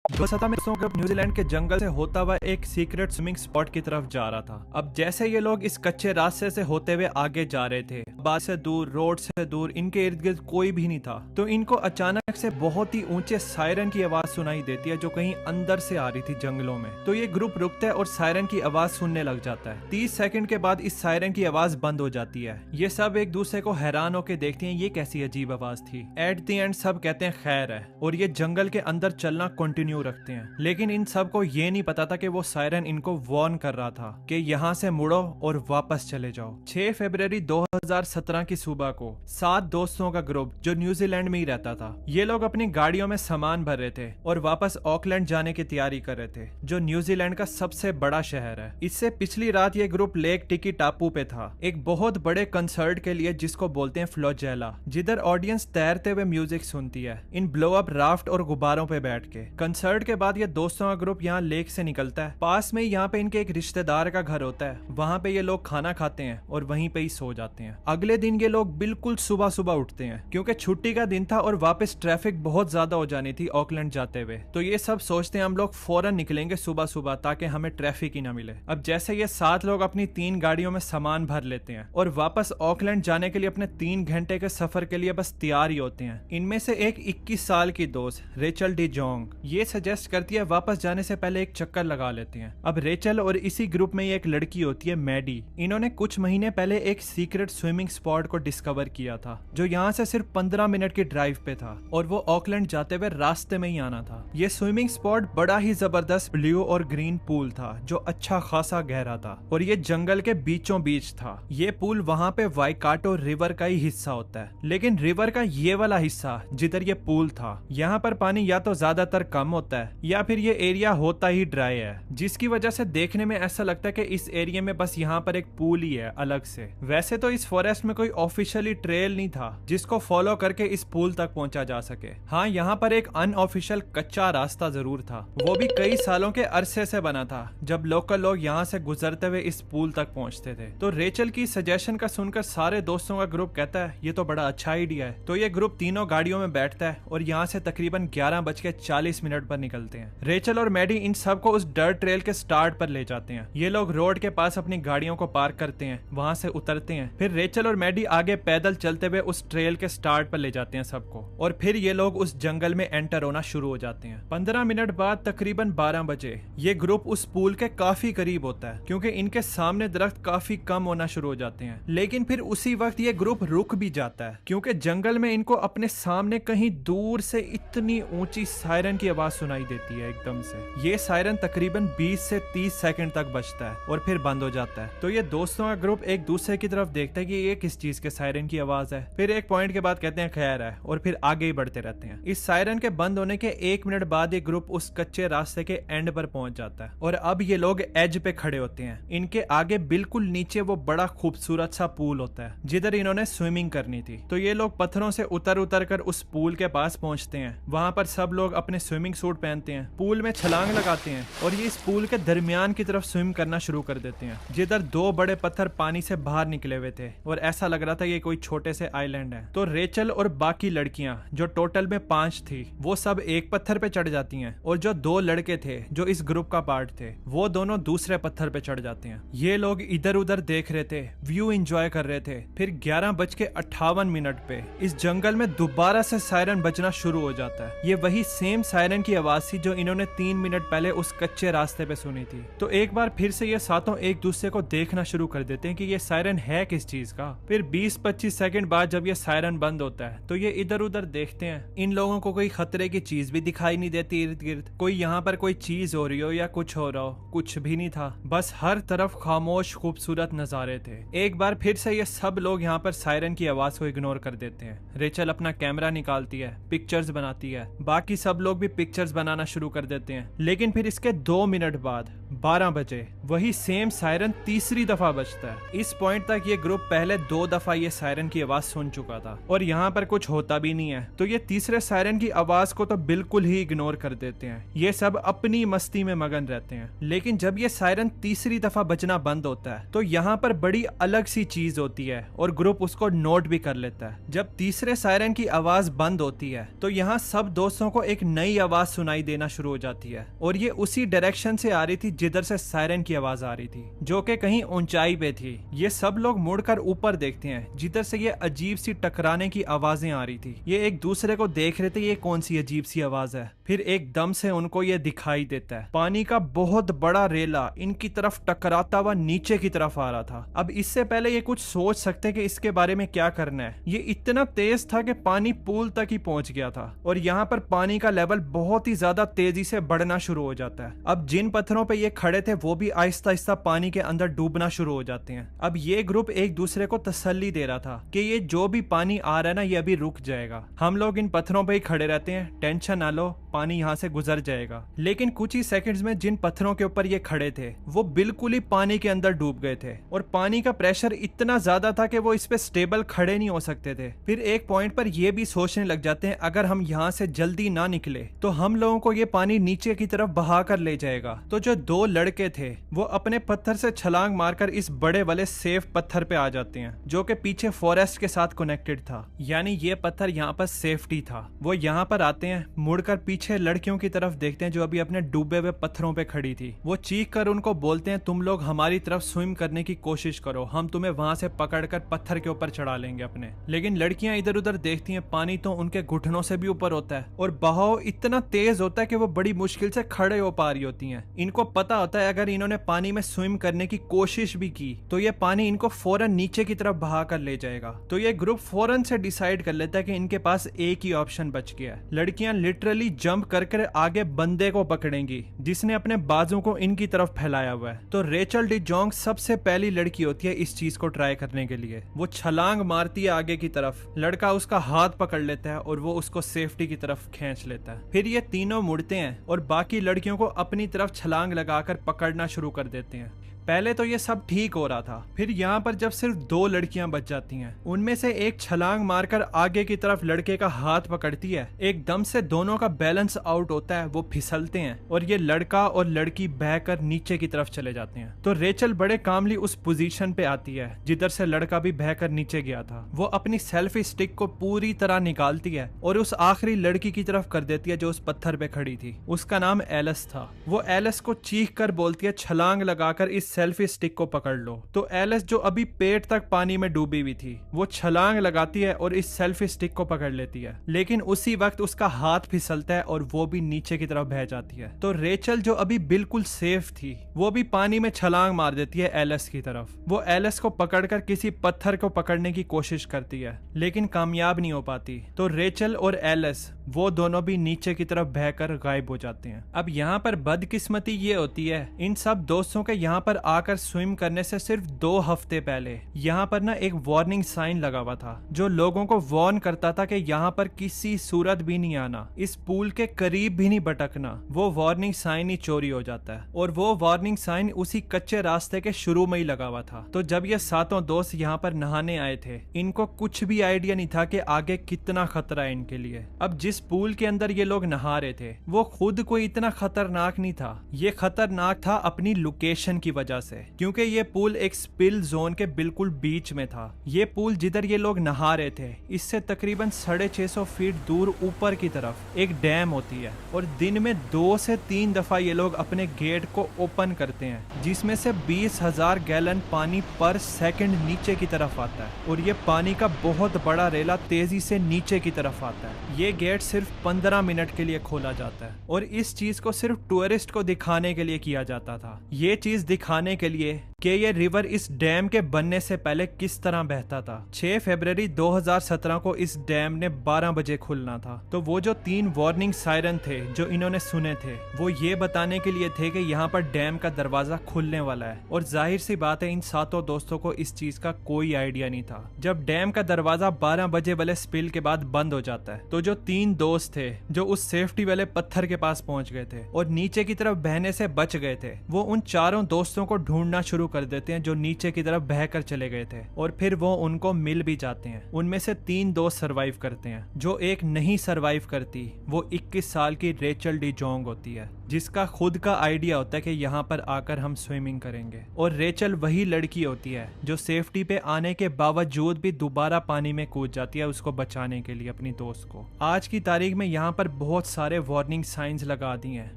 2017 में दोस्तों group New Zealand के जंगल से होता हुआ एक सीक्रेट स्विमिंग स्पॉट की तरफ जा रहा था। अब जैसे ये लोग इस कच्चे रास्ते से होते हुए आगे जा रहे थे, बात से दूर, रोड से दूर, इनके इर्द गिर्द कोई भी नहीं था। तो इनको अचानक से बहुत ही ऊंचे सायरन की आवाज सुनाई देती है जो कहीं अंदर से आ रही थी जंगलों में। तो ये ग्रुप रुकता है और सायरन की आवाज सुनने लग जाता है। 30 सेकंड के बाद इस सायरन की आवाज बंद हो जाती है। ये सब एक दूसरे को हैरान होकर देखते हैं, ये कैसी अजीब आवाज थी। एट द एंड सब कहते हैं खैर है, और ये जंगल के अंदर चलना कंटिन्यू रखते हैं। लेकिन इन सब को ये नहीं पता था कि वो सायरन इनको वार्न कर रहा था कि यहाँ से मुड़ो और वापस चले जाओ। 6 फरवरी 2017 की सुबह को 7 दोस्तों का ग्रुप जो न्यूजीलैंड में ही रहता था, ये लोग अपनी गाड़ियों में सामान भर रहे थे और वापस ऑकलैंड जाने की तैयारी कर रहे थे, जो न्यूजीलैंड का सबसे बड़ा शहर है। इससे पिछली रात ये ग्रुप लेक टिकी टापू पे था, एक बहुत बड़े कंसर्ट के लिए जिसको बोलते हैं फ्लोजेला, जिधर ऑडियंस तैरते हुए म्यूजिक सुनती है इन ब्लो अप राफ्ट और गुब्बारों पे बैठ के। कंसर्ट के बाद ये दोस्तों का ग्रुप यहाँ लेक से निकलता है। पास में यहाँ पे इनके एक रिश्तेदार का घर होता है, वहाँ पे ये लोग खाना खाते हैं और वहीं पे ही सो जाते हैं। अगले दिन ये लोग बिल्कुल सुबह सुबह उठते हैं क्योंकि छुट्टी का दिन था और वापस ट्रैफिक बहुत ज्यादा हो जानी थी ऑकलैंड जाते हुए। तो ये सब सोचते हैं हम लोग फौरन निकलेंगे सुबह सुबह ताकि हमें ट्रैफिक ही ना मिले। अब जैसे ये 7 लोग अपनी 3 गाड़ियों में सामान भर लेते हैं और वापस ऑकलैंड जाने के लिए अपने 3 घंटे के सफर के लिए बस तैयार ही होते हैं। इनमें से एक 21 साल की दोस्त रेचल डी जोंग ये सजेस्ट करती है वापस जाने से पहले एक चक्कर लगा लेते हैं। अब रेचल और इसी ग्रुप में एक लड़की होती है मैडी। इन्होंने कुछ महीने पहले एक सीक्रेट स्विमिंग स्पॉट को डिस्कवर किया था जो यहाँ से सिर्फ 15 मिनट की ड्राइव पे था और वो ऑकलैंड जाते हुए रास्ते में ही आना था। ये स्विमिंग स्पॉट बड़ा ही जबरदस्त ब्लू और ग्रीन पूल था जो अच्छा खासा गहरा था और ये जंगल के बीचों बीच था। ये पूल वहाँ पे वाइकाटो रिवर का ही हिस्सा होता है, लेकिन रिवर का ये वाला हिस्सा जिधर ये पूल था, यहाँ पर पानी या तो ज्यादातर कम होता है या फिर ये एरिया होता ही ड्राई है, जिसकी वजह से देखने में ऐसा लगता है कि इस एरिया में बस यहाँ पर एक पूल ही है अलग से। वैसे तो इस फॉरेस्ट में कोई ऑफिशियली ट्रेल नहीं था जिसको फॉलो करके इस पूल तक पहुंचा जा सके। हाँ, यहाँ पर एक अनऑफिशियल कच्चा रास्ता जरूर था, वो भी कई सालों के अरसे से बना था जब लोकल लोग यहाँ से गुजरते हुए इस पूल तक पहुंचते थे। तो रेचल की सजेशन का सुनकर सारे दोस्तों का ग्रुप कहता है ये तो बड़ा अच्छा आइडिया है। तो ये ग्रुप तीनों गाड़ियों में बैठता है और यहाँ से तकरीबन 11:40 पर निकलते हैं। रेचल और मैडी इन सब को उस डर्ट ट्रेल के स्टार्ट पर ले जाते हैं। ये लोग रोड के पास अपनी गाड़ियों को पार्क करते हैं, वहां से उतरते हैं। फिर रेचल और मैडी आगे पैदल चलते हुए उस ट्रेल के स्टार्ट पर ले जाते हैं सबको और फिर ये लोग उस जंगल में एंटर होना शुरू हो जाते हैं। 15 मिनट बाद तकरीबन 12 बजे ये ग्रुप उस पूल के काफी करीब होता है क्योंकि इनके सामने दरख्त काफी कम होना शुरू हो जाते हैं। लेकिन फिर उसी वक्त ये ग्रुप रुक भी जाता है क्योंकि जंगल में इनको अपने सामने कहीं दूर से इतनी ऊंची सायरन की आवाज सुनाई देती है एकदम से। ये सायरन तकरीबन 20 से 30 सेकंड तक बजता है और फिर बंद हो जाता है। तो ये दोस्तों का ग्रुप एक दूसरे की तरफ देखता है कि ये किस चीज के सायरन की आवाज है। फिर एक पॉइंट के बाद कहते हैं खैर है और फिर आगे ही बढ़ते रहते हैं। इस सायरन के बंद होने के 1 मिनट बाद ये ग्रुप उस कच्चे रास्ते के एंड पर पहुंच जाता है और अब ये लोग एज पे खड़े होते हैं। इनके आगे बिल्कुल नीचे वो बड़ा खूबसूरत सा पूल होता है जिधर इन्होंने स्विमिंग करनी थी। तो ये लोग पत्थरों से उतर उतर कर उस पूल के पास पहुंचते हैं। वहां पर सब लोग अपने स्विमिंग सूट पहनते हैं, पूल में छलांग लगाते हैं और ये इस पूल के दरमियान की तरफ स्विम करना शुरू कर देते हैं जिधर 2 बड़े पत्थर पानी से बाहर निकले हुए थे और ऐसा लग रहा था ये कोई छोटे से आइलैंड है। तो रेचल और बाकी लड़कियां जो टोटल में 5 थी वो सब एक पत्थर पे चढ़ जाती हैं और जो 2 लड़के थे जो इस ग्रुप का पार्ट थे वो दोनों दूसरे पत्थर पे चढ़ जाते हैं। ये लोग इधर उधर देख रहे थे, व्यू एंजॉय कर रहे थे। फिर 11:58 पे इस जंगल में दोबारा से सायरन बजना शुरू हो जाता है। ये वही सेम सायरन की आवाज थी जो इन्होंने 3 मिनट पहले उस कच्चे रास्ते पे सुनी थी। तो एक बार फिर से ये सातों एक दूसरे को देखना शुरू कर देते हैं कि ये सायरन है किस चीज का। फिर 20-25 सेकंड बाद जब ये सायरन बंद होता है तो ये इधर उधर देखते हैं। इन लोगों को कोई खतरे की चीज भी दिखाई नहीं देती इर्द गिर्द, कोई यहाँ पर कोई चीज हो रही हो या कुछ हो रहा हो, कुछ भी नहीं था। बस हर तरफ खामोश खूबसूरत नजारे थे। एक बार फिर से ये सब लोग यहाँ पर सायरन की आवाज को इग्नोर कर देते हैं। रेचल अपना कैमरा निकालती है, पिक्चर्स बनाती है, बाकी सब लोग भी पिक्चर्स बनाना शुरू कर देते हैं। लेकिन फिर इसके 2 मिनट बाद 12 बजे वही सेम सायरन तीसरी दफा बजता है। इस पॉइंट तक ये ग्रुप पहले 2 दफा ये सायरन की आवाज सुन चुका था और यहाँ पर कुछ होता भी नहीं है, तो ये तीसरे सायरन की आवाज को तो बिल्कुल ही इग्नोर कर देते हैं। ये सब अपनी मस्ती में मगन रहते हैं। लेकिन जब ये सायरन तीसरी दफा बजना बंद होता है तो यहाँ पर बड़ी अलग सी चीज होती है और ग्रुप उसको नोट भी कर लेता है। जब तीसरे सायरन की आवाज बंद होती है तो यहाँ सब दोस्तों को एक नई आवाज सुनाई देना शुरू हो जाती है और ये उसी डायरेक्शन से आ रही थी जिधर से सायरन की आवाज आ रही थी, जो कि कहीं ऊंचाई पे थी। ये सब लोग मुड़कर ऊपर देखते हैं जिधर से ये अजीब सी टकराने की आवाजें आ रही थी। ये एक दूसरे को देख रहे थे ये कौन सी अजीब सी आवाज है। फिर एकदम से उनको ये दिखाई देता है पानी का बहुत बड़ा रेला इनकी तरफ टकराता हुआ नीचे की तरफ आ रहा था। अब इससे पहले ये कुछ सोच सकते कि इसके बारे में क्या करना है। ये इतना तेज था कि पानी पूल तक ही पहुंच गया था और यहाँ पर पानी का लेवल बहुत ही ज्यादा तेजी से बढ़ना शुरू हो जाता है। अब जिन पत्थरों पे ये खड़े थे वो भी आहिस्ता आहिस्ता पानी के अंदर डूबना शुरू हो जाते हैं। अब ये ग्रुप एक दूसरे को तसल्ली दे रहा था कि ये जो भी पानी आ रहा है ना ये अभी रुक जाएगा, हम लोग इन पत्थरों पे ही खड़े रहते हैं, टेंशन ना लो, पानी यहाँ से गुजर जाएगा। लेकिन कुछ ही सेकंड्स में जिन पत्थरों के ऊपर ये खड़े थे वो बिल्कुल ही पानी के अंदर डूब गए थे और पानी का प्रेशर इतना ज्यादा था कि वो इस पे स्टेबल खड़े नहीं हो सकते थे। फिर एक पॉइंट पर ये भी सोचने लग जाते हैं अगर हम यहाँ से जल्दी ना निकले तो हम लोगों को ये पानी नीचे की तरफ बहा कर ले जाएगा। तो जो 2 लड़के थे वो अपने पत्थर से छलांग मारकर इस बड़े वाले सेफ पत्थर पे आ जाते हैं जो कि पीछे फॉरेस्ट के साथ कनेक्टेड था, यानी ये पत्थर यहाँ पर सेफ्टी था। वो यहाँ पर आते हैं, मुड़कर पीछे लड़कियों की तरफ देखते हैं जो अभी अपने डूबे हुए पत्थरों पे खड़ी थी। वो चीख कर उनको बोलते हैं तुम लोग हमारी तरफ स्विम करने की कोशिश करो, हम तुम्हें वहां से पकड़कर पत्थर के ऊपर चढ़ा लेंगे अपने। लेकिन लड़कियां इधर उधर देखती हैं, पानी तो उनके घुटनों से भी ऊपर होता है और बहाव इतना तेज होता है कि वो बड़ी मुश्किल से खड़े हो पा रही होती हैं। इनको पता होता है अगर इन्होंने पानी में स्विम करने की कोशिश भी की तो ये पानी इनको फौरन नीचे की तरफ बहा कर ले जाएगा। तो ये ग्रुप फौरन से डिसाइड कर लेता है कि इनके पास एक ही ऑप्शन बच गया है। लड़कियां लिटरली जंप कर आगे बंदे को पकड़ेंगी जिसने अपने बाजू को इनकी तरफ फैलाया हुआ है। तो रेचल डी जोंग सबसे पहली लड़की होती है इस चीज को ट्राई करने के लिए। वो छलांग मारती है आगे की तरफ, लड़का उसका हाथ पकड़ लेता है और वो उसको सेफ्टी की तरफ खींच लेता है। फिर ये तीनों मुड़ते हैं और बाकी लड़कियों को अपनी तरफ छलांग लगाकर पकड़ना शुरू कर देते हैं। पहले तो ये सब ठीक हो रहा था, फिर यहाँ पर जब सिर्फ 2 लड़कियां बच जाती हैं, उनमें से एक छलांग मारकर आगे की तरफ लड़के का हाथ पकड़ती है। एकदम से दोनों का बैलेंस आउट होता है, वो फिसलते हैं और ये लड़का और लड़की बहकर नीचे की तरफ चले जाते हैं। तो रेचल बड़े कामली उस पोजीशन पे आती है जिधर से लड़का भी बहकर नीचे गया था। वो अपनी सेल्फी स्टिक को पूरी तरह निकालती है और उस आखिरी लड़की की तरफ कर देती है जो उस पत्थर पे खड़ी थी। उसका नाम एलिस था। वो एलिस को चीख कर बोलती है छलांग लगाकर इस सेल्फी स्टिक को पकड़ लो। तो एलिस जो अभी पेट तक पानी में डूबी हुई थी वो छलांग लगाती है और इस सेल्फी स्टिक को पकड़ लेती है, लेकिन उसी वक्त उसका हाथ फिसलता है और वो भी नीचे की तरफ बह जाती है। तो रेचल जो अभी बिल्कुल सेफ थी वो भी पानी में छलांग मार देती है एलिस की तरफ। वो एलिस को पकड़कर किसी पत्थर को पकड़ने की कोशिश करती है लेकिन कामयाब नहीं हो पाती। तो रेचल और एलिस वो दोनों भी नीचे की तरफ बहकर गायब हो जाते हैं। अब यहाँ पर बदकिस्मती ये होती है इन सब दोस्तों के यहाँ पर आकर स्विम करने से सिर्फ 2 हफ्ते पहले यहाँ पर ना एक वार्निंग साइन लगा हुआ था जो लोगों को वार्न करता था कि यहाँ पर किसी सूरत भी नहीं आना, इस पूल के करीब भी नहीं भटकना। वो वार्निंग साइन ही चोरी हो जाता है और वो वार्निंग साइन उसी कच्चे रास्ते के शुरू में ही लगा हुआ था। तो जब ये 7 दोस्त यहाँ पर नहाने आए थे इनको कुछ भी आइडिया नहीं था कि आगे कितना खतरा है इनके लिए। अब जिस पूल के अंदर ये लोग नहा रहे थे वो खुद कोई इतना खतरनाक नहीं था, ये खतरनाक था अपनी लोकेशन की वजह से, क्योंकि ये पूल एक स्पिल जोन के बिल्कुल बीच में था। ये पूल जिधर ये लोग नहा रहे थे इससे तकरीबन 650 फीट दूर ऊपर की तरफ एक डैम होती है और दिन में 2 से 3 दफा ये लोग अपने गेट को ओपन करते हैं जिसमें से 20,000 गैलन पानी पर सेकंड नीचे की तरफ आता है और ये पानी का बहुत बड़ा रेला तेजी से नीचे की तरफ आता है। ये गेट सिर्फ 15 मिनट के लिए खोला जाता है और इस चीज को सिर्फ टूरिस्ट को दिखाने के लिए किया जाता था। ये चीज दिखाने के लिए कि ये रिवर इस डैम के बनने से पहले किस तरह बहता था। 6 फरवरी 2017 को इस डैम ने 12 बजे खुलना था। तो वो जो 3 वार्निंग सायरन थे जो इन्होंने सुने थे वो ये बताने के लिए थे कि यहाँ पर डैम का दरवाजा खुलने वाला है। और जाहिर सी बात है इन सातों दोस्तों को इस चीज का कोई आइडिया नहीं था। जब डैम का दरवाजा 12 बजे वाले स्पिल के बाद बंद हो जाता है तो जो 3 दोस्त थे जो उस सेफ्टी वाले पत्थर के पास पहुंच गए थे और नीचे की तरफ बहने से बच गए थे, वो उन चारों दोस्तों को ढूंढना शुरू कर देते हैं जो नीचे की तरफ बहकर चले गए थे। और फिर वो उनको मिल भी जाते हैं। उनमें से 3 दोस्त सरवाइव करते हैं। जो एक नहीं सरवाइव करती वो 21 साल की रेचल डी जोंग होती है, जिसका खुद का आइडिया होता है कि यहाँ पर आकर हम स्विमिंग करेंगे। और रेचल वही लड़की होती है जो सेफ्टी पे आने के बावजूद भी दोबारा पानी में कूद जाती है उसको बचाने के लिए अपनी दोस्त को। आज की तारीख में यहाँ पर बहुत सारे वार्निंग साइंस लगा दी हैं,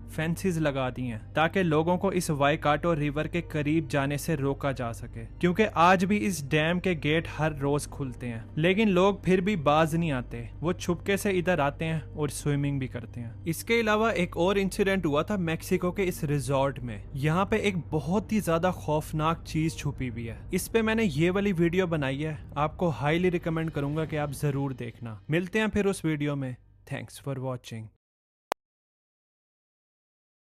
फेंसेस लगा दी हैं, ताकि लोगों को इस वाइकाटो रिवर के करीब जाने से रोका जा सके। क्योंकि आज भी इस डैम के गेट हर रोज खुलते हैं, लेकिन लोग फिर भी बाज नहीं आते। वो छुपके से इधर आते हैं और स्विमिंग भी करते हैं। इसके अलावा एक और इंसिडेंट हुआ था मेक्सिको के इस रिजॉर्ट में। यहाँ पे एक बहुत ही ज्यादा खौफनाक चीज छुपी हुई है। इस पे मैंने ये वाली वीडियो बनाई है, आपको हाईली रिकमेंड करूंगा कि आप जरूर देखना। मिलते हैं फिर उस वीडियो में। Thanks for watching.